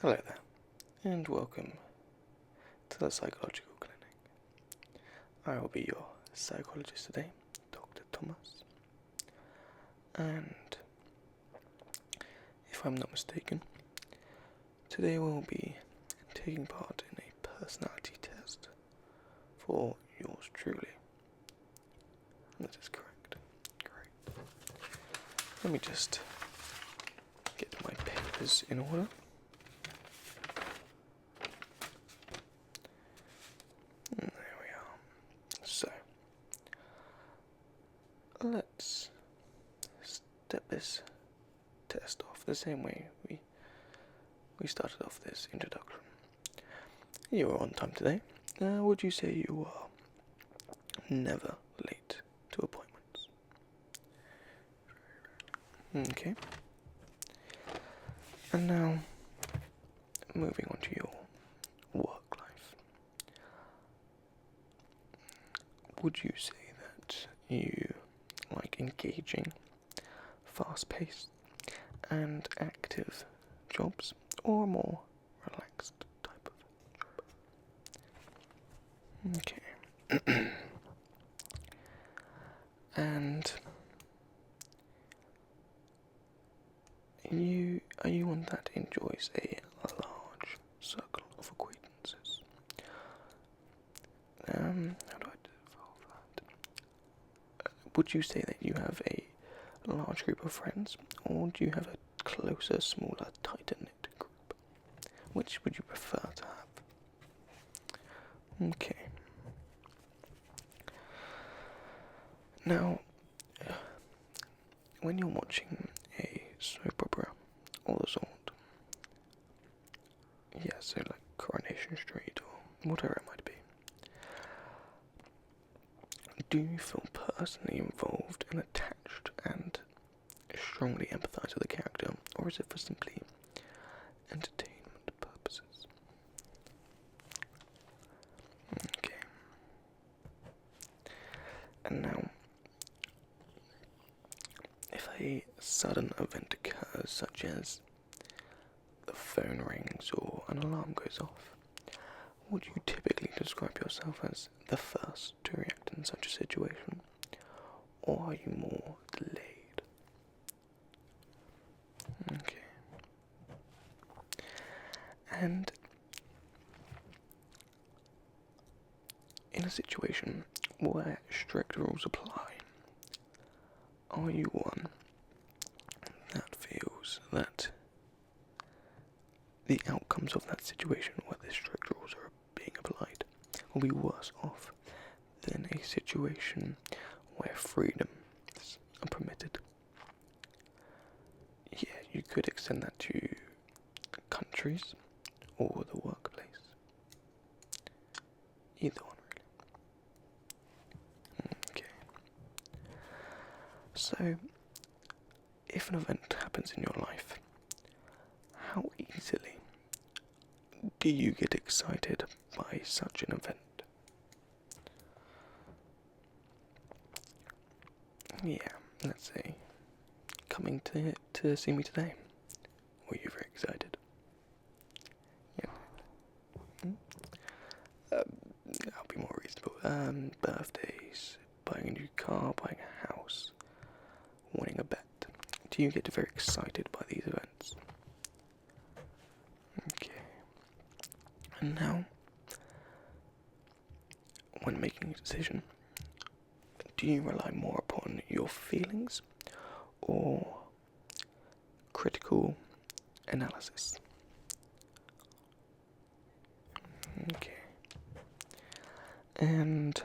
Hello there, and welcome to the Psychological Clinic. I will be your psychologist today, Dr. Thomas, and if I'm not mistaken, today we'll be taking part in a personality test for yours truly. That is correct. Great. Let me just get my papers in order. There we are. So, let's step this test off the same way we started off this introduction. You are on time today. Would you say you are never late to appointments? Okay. And now, moving on to your work life. Would you say that you like engaging, fast-paced, and active jobs, or a more relaxed type of job? Okay. And are you one that enjoys a large circle of acquaintances? How do I develop that? Would you say that you have a large group of friends, or do you have a closer, smaller, tighter knit group? Which would you prefer to have? Okay. Now, when you're watching a soap opera or the sort, yeah, so like Coronation Street or whatever it might be, do you feel personally involved and attached and strongly empathise with the character, or is it for simply entertainment purposes? Okay. And now, if a sudden event occurs, such as the phone rings or an alarm goes off, would you typically describe yourself as the first to react in such a situation, or are you more delayed? Okay. And in a situation where strict rules apply, are you one that feels that the outcomes of that situation where the strict rules are being applied will be worse off than a situation where freedoms are permitted? Yeah, you could extend that to countries or the workplace. Either one, really. Okay. So, if an event happens in your life, how easily do you get excited by such an event? Yeah, let's say, coming to see me today. Were you very excited? Yeah. I'll be more reasonable. Birthdays, buying a new car, buying a house, winning a bet. Do you get very excited by these events? Okay. And now, when making a decision, do you rely more upon your feelings or critical analysis? Okay. And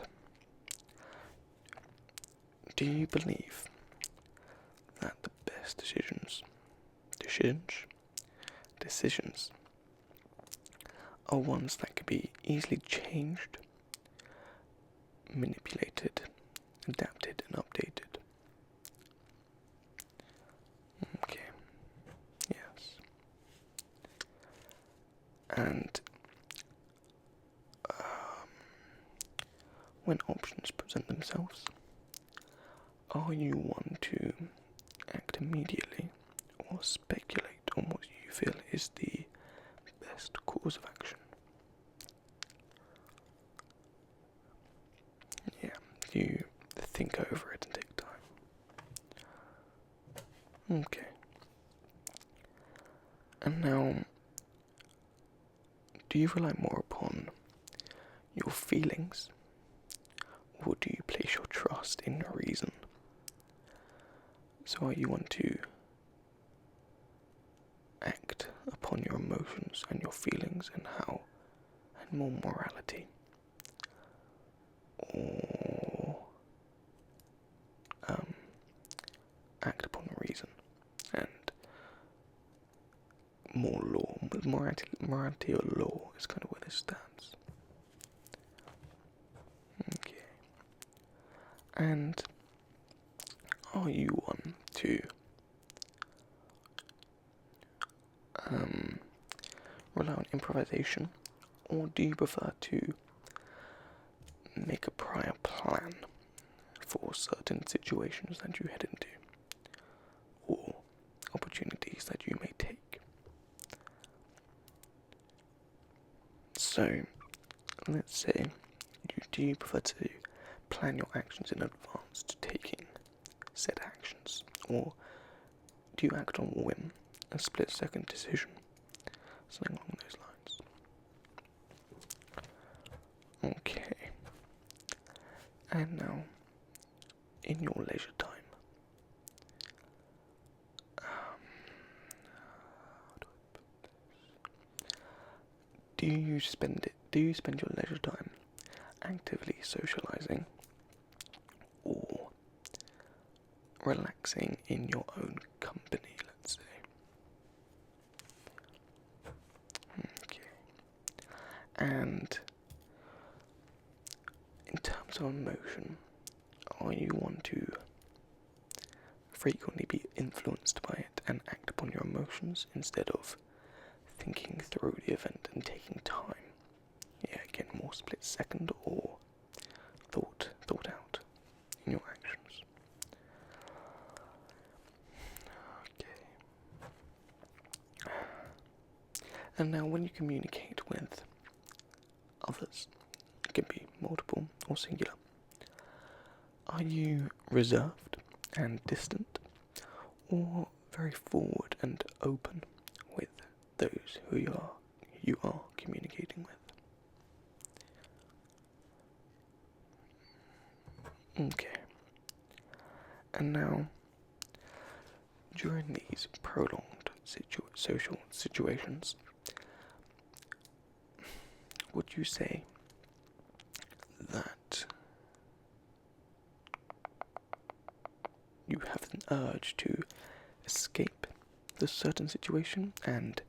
do you believe that the best decisions are ones that can be easily changed, manipulated, adapted, and updated? Okay. Yes. And when options present themselves, are you one to act immediately or speculate on what you feel is the And now, do you rely more upon your feelings, or do you place your trust in your reason? So are you one to act upon your emotions and your feelings and more morality, or act upon reason and more law? Morality or law is kind of where this stands. Okay. And are you one to rely on improvisation, or do you prefer to make a prior plan for certain situations that you head into, or opportunities that you may take? So, let's say, do you prefer to plan your actions in advance to taking said actions, or do you act on whim, a split-second decision, something along those lines? Okay. And now, in your leisure time, do you spend your leisure time actively socializing, or relaxing in your own company, let's say? Okay. And in terms of emotion, are you one to frequently be influenced by it and act upon your emotions instead of thinking through the event and taking time? Yeah, again, more split second or thought out in your actions. Okay. And now when you communicate with others, it can be multiple or singular, are you reserved and distant, or very forward and open with those who you are communicating with? Okay. And now, during these prolonged social situations, would you say that you have an urge to escape the certain situation and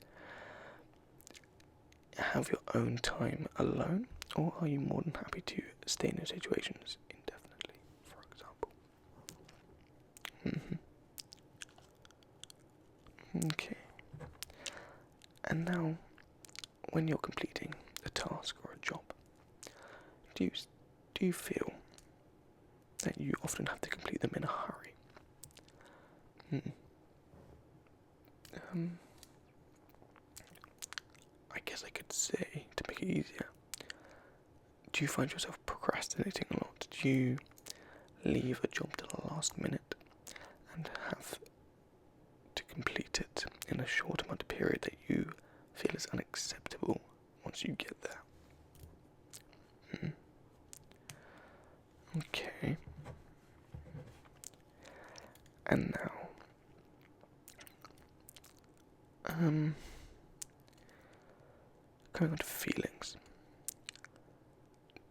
have your own time alone, or are you more than happy to stay in those situations indefinitely, for example? Okay. And now, when you're completing a task or a job, do you feel that you often have to complete them in a hurry? I guess I could say, to make it easier, do you find yourself procrastinating a lot? Do you leave a job to the last minute and have to complete it in a short amount of period that you feel is unacceptable once you get there? Okay. And now, going on to feelings.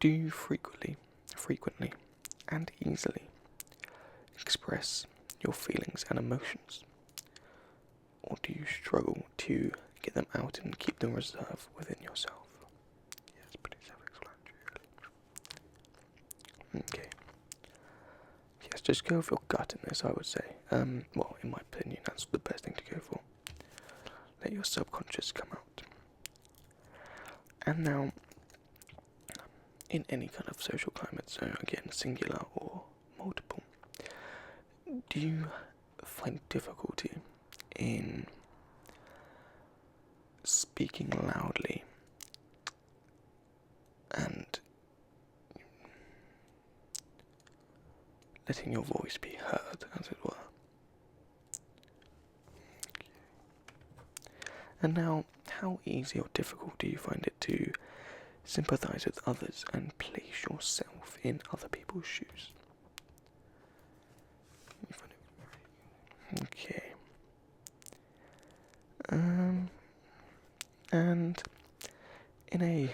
Do you frequently, and easily express your feelings and emotions? Or do you struggle to get them out and keep them reserved within yourself? Yeah, it's pretty self-explanatory, really. Okay. Yes, just go with your gut in this, I would say. Well, in my opinion, that's the best thing to go for. Let your subconscious come out. And now, in any kind of social climate, so again, singular or multiple, do you find difficulty in speaking loudly and letting your voice be heard, as it were? And now, how easy or difficult do you find it to sympathise with others and place yourself in other people's shoes? Okay. And in a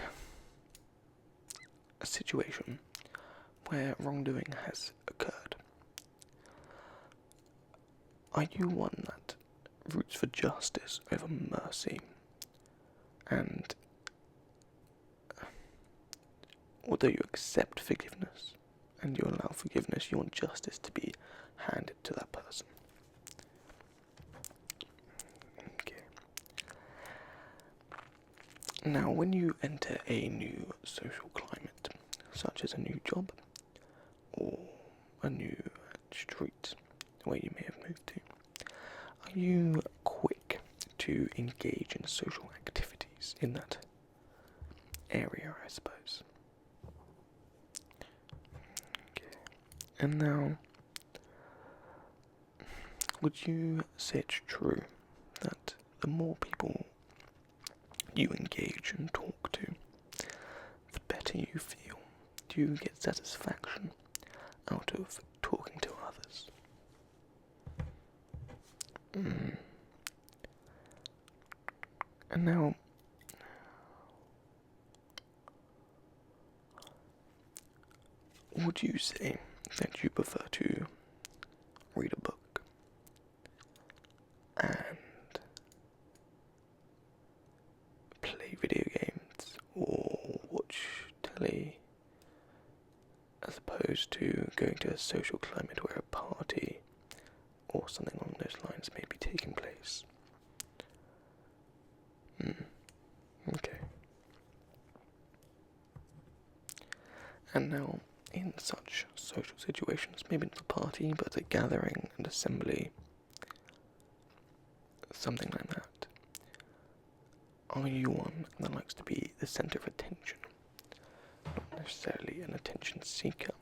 situation where wrongdoing has occurred, are you one that roots for justice over mercy? And although you accept forgiveness and you allow forgiveness, you want justice to be handed to that person. Okay. Now, when you enter a new social climate, such as a new job or a new street where you may have moved to, are you quick to engage in social activities in that area, I suppose? Okay. And now, would you say it's true that the more people you engage and talk to, the better you feel? Do you get satisfaction out of talking to others? And now, would you say that you prefer to read a book and play video games or watch telly as opposed to going to a social climate where a party or something along those lines may be taking place? Okay. And now, in such social situations, maybe not a party, but a gathering, an assembly, something like that, are you one that likes to be the centre of attention? Not necessarily an attention seeker,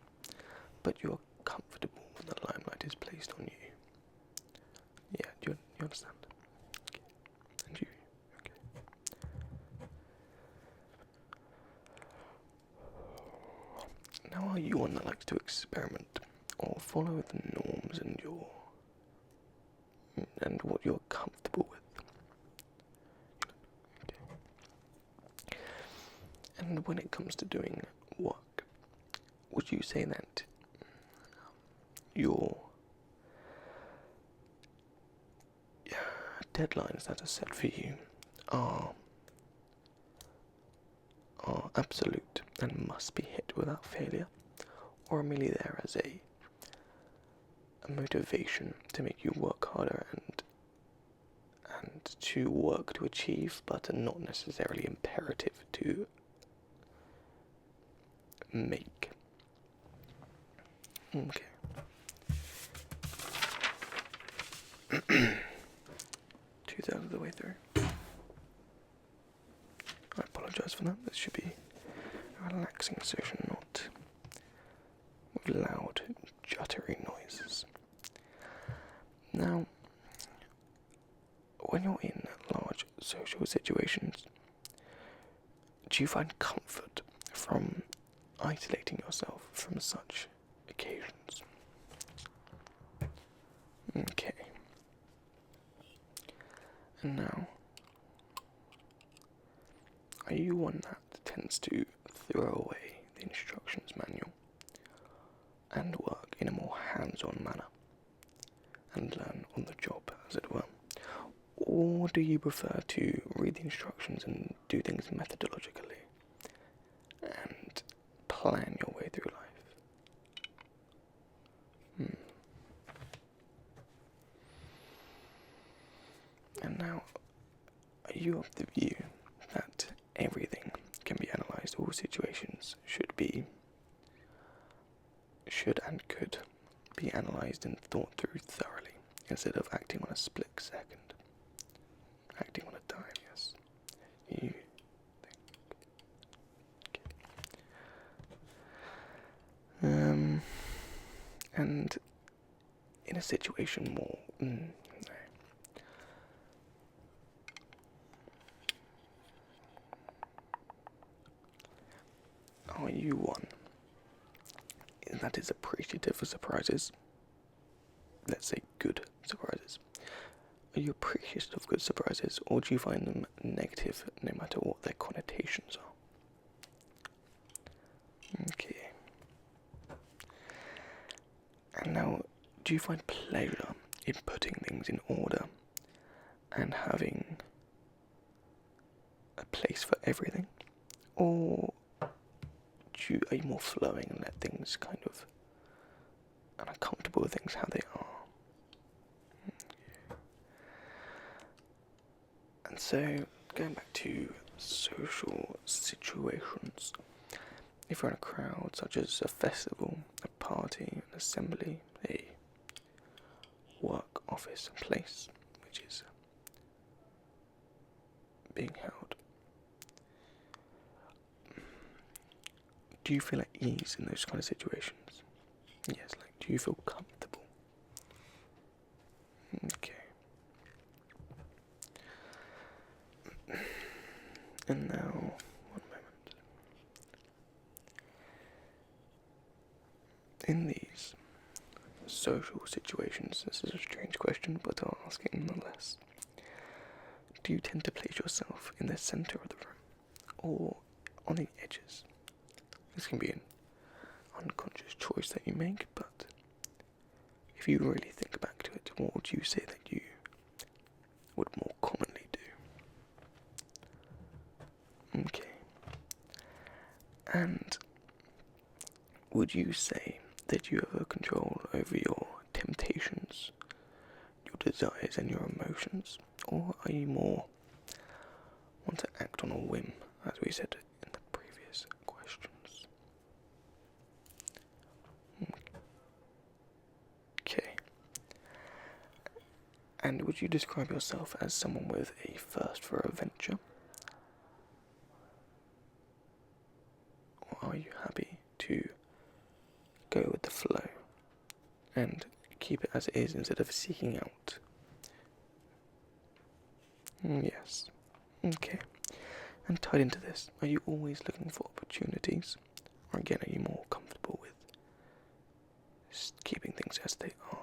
but you're comfortable when the limelight is placed on you. Yeah, do you understand? Okay. And you? Okay. Now, are you one that likes to experiment or follow the norms and what you're comfortable with? Okay. And when it comes to doing work, would you say that your deadlines that are set for you are absolute and must be hit without failure, or are merely there as a motivation to make you work harder and to work to achieve, but are not necessarily imperative to make? Okay. Two-thirds of the way through. I apologise for that. This should be a relaxing session, not with loud, juttery noises. Now, when you're in large social situations, do you find comfort from isolating yourself from such occasions? Okay. And now, are you one that tends to throw away the instructions manual and work in a more hands-on manner and learn on the job, as it were? Or do you prefer to read the instructions and do things methodologically and plan your way through life? And now, are you of the view that everything can be analysed, all situations should and could be analysed and thought through thoroughly, instead of acting on a split second? Acting on a dime, yes. You think. Okay. And in a situation more, you one that is appreciative for surprises? Let's say good surprises. Are you appreciative of good surprises, or do you find them negative no matter what their connotations are? Okay. And now, do you find pleasure in putting things in order and having a place for everything? Or are you more flowing and let things kind of, and are comfortable with things how they are? And so, going back to social situations, if you're in a crowd such as a festival, a party, an assembly, a work office place which is being held, do you feel at ease in those kind of situations? Yes, like, do you feel comfortable? Okay. And now, one moment. In these social situations, this is a strange question, but I'll ask it nonetheless. Do you tend to place yourself in the centre of the room, or on the edges? This can be an unconscious choice that you make, but if you really think back to it, what would you say that you would more commonly do? Okay. And would you say that you have a control over your temptations, your desires and your emotions? Or are you more want to act on a whim, as we said in the previous questions? Okay. And would you describe yourself as someone with a thirst for adventure? Or are you happy to go with the flow and keep it as it is instead of seeking out? Yes. Okay. And tied into this, are you always looking for opportunities? Or again, are you more comfortable with keeping things as they are?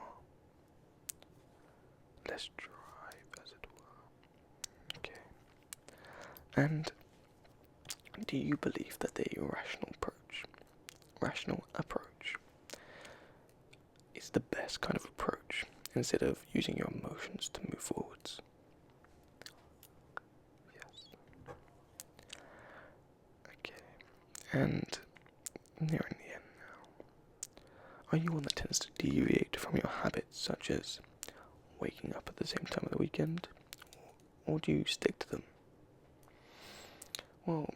Less drive, as it were. Okay. And do you believe that the rational approach is the best kind of approach instead of using your emotions to move forwards? Yes. Okay. And nearing the end now. Are you one that tends to deviate from your habits, such as waking up at the same time of the weekend, or do you stick to them? Well,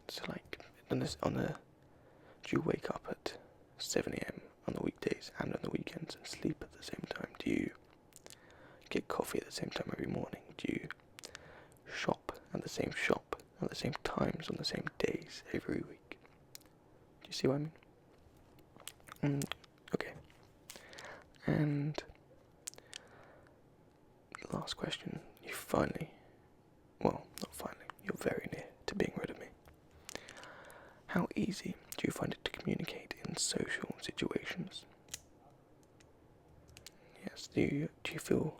so like, do you wake up at 7 a.m. on the weekdays and on the weekends and sleep at the same time? Do you get coffee at the same time every morning? Do you shop at the same shop at the same times on the same days every week? Do you see what I mean? Okay. And last question, you're very near to being rid of me. How easy do you find it to communicate in social situations? Yes, do you feel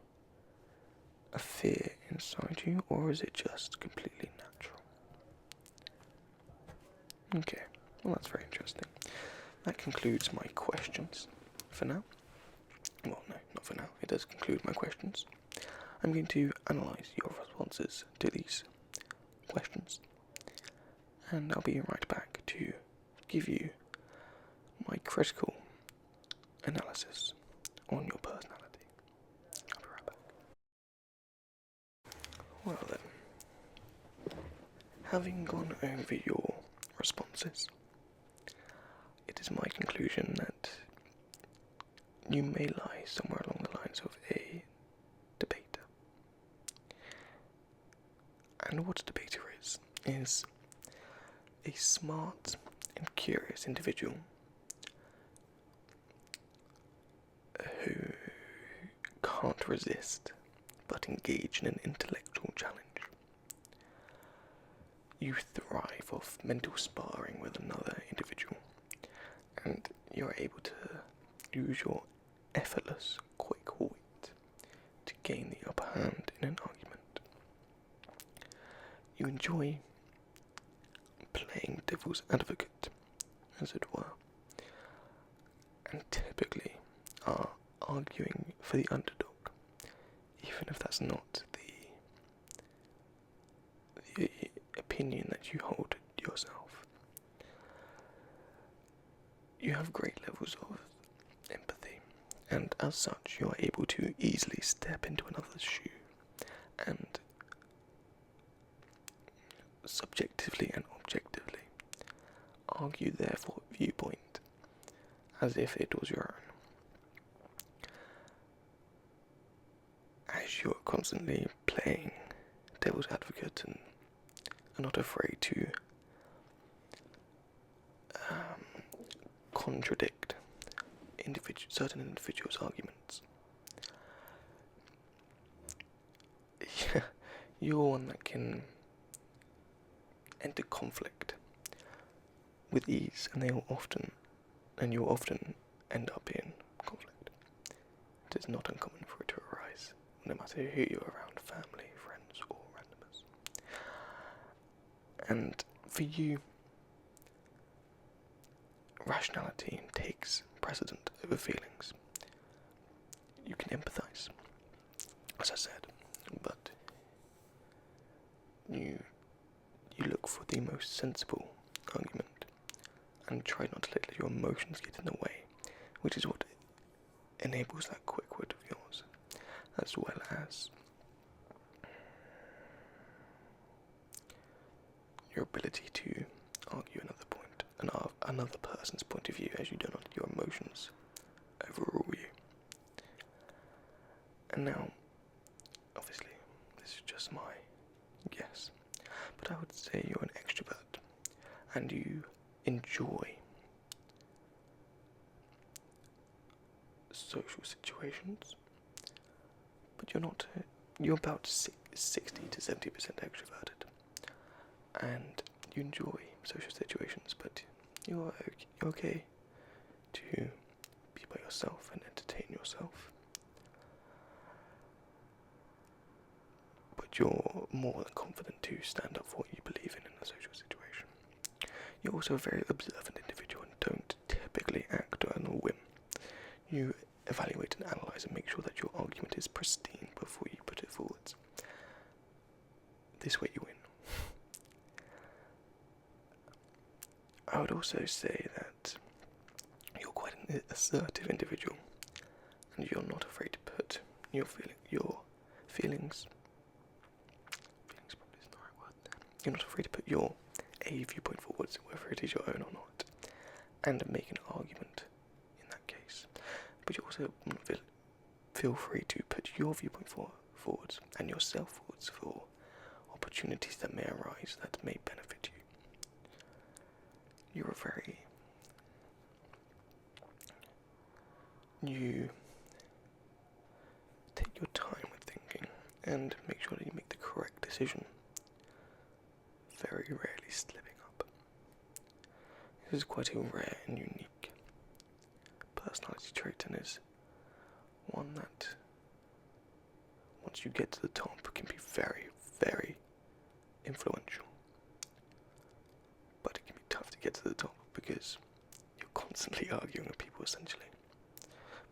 a fear inside you, or is it just completely natural? Okay, well, that's very interesting. That concludes my questions for now. Well, no, not for now. It does conclude my questions. I'm going to analyse your responses to these questions, and I'll be right back to give you my critical analysis on your personality. I'll be right back. Well then, having gone over your responses, it is my conclusion that you may lie somewhere along the lines of a debater. And what a debater is a smart and curious individual who can't resist but engage in an intellectual challenge. you thrive off mental sparring with another individual, and you're able to use your effortless, quick wit to gain the upper hand in an argument. You enjoy playing devil's advocate, as it were, and typically are arguing for the underdog, even if that's not the opinion that you hold yourself. You have great levels of empathy, and as such you are able to easily step into another's shoe and subjectively and objectively argue their viewpoint as if it was your own. As you're constantly playing devil's advocate and are not afraid to contradict certain individuals' arguments. Yeah, you're one that can enter conflict with ease, and you'll often end up in conflict. It is not uncommon for it to arise, no matter who you're around, family, friends, or randomers. And for you, rationality takes precedent over feelings. You can empathise, as I said, but you look for the most sensible argument and try not to let your emotions get in the way, which is what enables that quick wit of yours, as well as your ability to argue another person's point of view, as you do not let your emotions overrule you. And now, obviously, this is just my guess, but I would say you're an extrovert, and you enjoy social situations, but you're about 60 to 70% extroverted, and you enjoy social situations, but you're okay to be by yourself and entertain yourself. But you're more than confident to stand up for what you believe in a social situation. You're also a very observant individual and don't typically act on a whim. You evaluate and analyse and make sure that your argument is pristine before you put it forwards. This way you win. I would also say that you're quite an assertive individual, and you're not afraid to put your feelings probably isn't the right word there. You're not afraid to put your viewpoint forwards, whether it is your own or not, and make an argument in that case. But you also feel free to put your viewpoint forwards and yourself forwards for opportunities that may arise that may benefit you. You take your time with thinking and make sure that you make the correct decision, very rarely slipping up. This is quite a rare and unique personality trait, and is one that, once you get to the top, can be very, very influential. But it can be tough to get to the top because you're constantly arguing with people, essentially.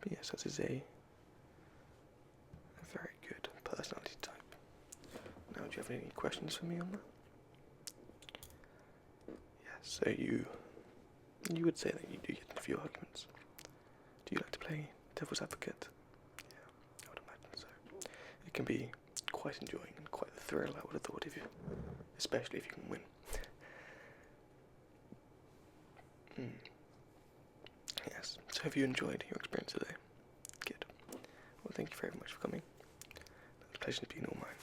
But yes, that is a very good personality type. Now, do you have any questions for me on that? Yes, so you would say that you do get in a few arguments. Do you like to play devil's advocate? Yeah, I would imagine so. It can be quite enjoying and quite the thrill, I would have thought, especially if you can win. Yes, so have you enjoyed your experience today? Good. Well, thank you very much for coming. The pleasure's been all mine.